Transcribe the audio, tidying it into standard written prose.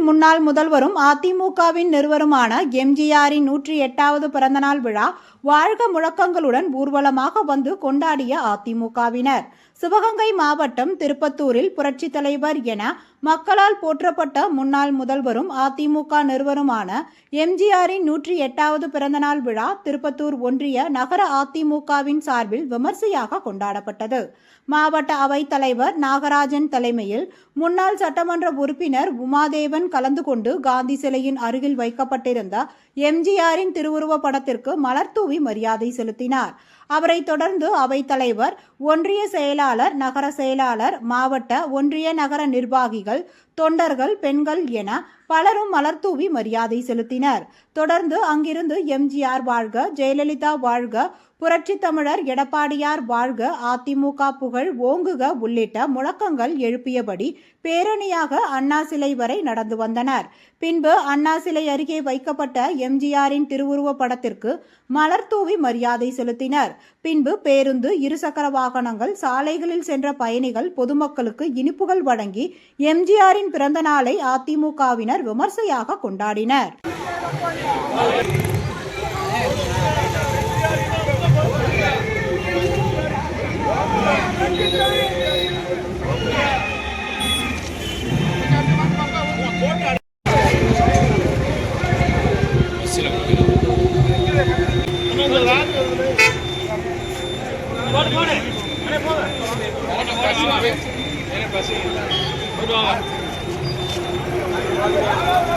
முன்னாள் முதல்வரும் அதிமுகவின் நிறுவனருமான எம்ஜிஆரின் 108வது பிறந்தநாள் விழா வாழ்க முழக்கங்களுடன் ஊர்வலமாக வந்து கொண்டாடிய அதிமுகவினர். சிவகங்கை மாவட்டம் திருப்பத்தூரில் புரட்சித் தலைவர் என மக்களால் போற்றப்பட்ட முன்னாள் முதல்வரும் அதிமுக நிறுவனருமான எம்ஜிஆரின் 108வது பிறந்தநாள் விழா திருப்பத்தூர் ஒன்றிய நகர அதிமுகவின் சார்பில் விமர்சையாக கொண்டாடப்பட்டது. மாவட்ட அவைத் தலைவர் நாகராஜன் தலைமையில் முன்னாள் சட்டமன்ற உறுப்பினர் உமாதேவன் கலந்து கொண்டு காந்தி சிலையின் அருகில் வைக்கப்பட்டிருந்த எம்ஜிஆரின் திருவுருவ படத்திற்கு மலர் தூவி மரியாதை செலுத்தினார். அவரை தொடர்ந்து அவைத் தலைவர், ஒன்றிய செயலாளர், நகர செயலாளர், மாவட்ட ஒன்றிய நகர நிர்வாகிகள், தொண்டர்கள், பெண்கள் என பலரும் மலர் தூவி மரியாதை செலுத்தினர். தொடர்ந்து அங்கிருந்து எம்ஜிஆர் வாழ்க, ஜெயலலிதா வாழ்க, புரட்சி தமிழர் எடப்பாடியார் வாழ்க, அதிமுக புகழ் ஓங்குக உள்ளிட்ட முழக்கங்கள் எழுப்பியபடி பேரணியாக அண்ணா சிலை வரை நடந்து வந்தனர். பின்பு அண்ணா சிலை அருகே வைக்கப்பட்ட எம்ஜிஆரின் திருவுருவ படத்திற்கு மலர் தூவி மரியாதை செலுத்தினர். பின்பு பேருந்து, இருசக்கர வாகனங்கள், சாலைகளில் சென்ற பயணிகள், பொதுமக்களுக்கு இனிப்புகள் வழங்கி எம்ஜிஆரின் பிறந்த நாளை அதிமுகவினர் விமர்சையாக கொண்டாடினர். Pode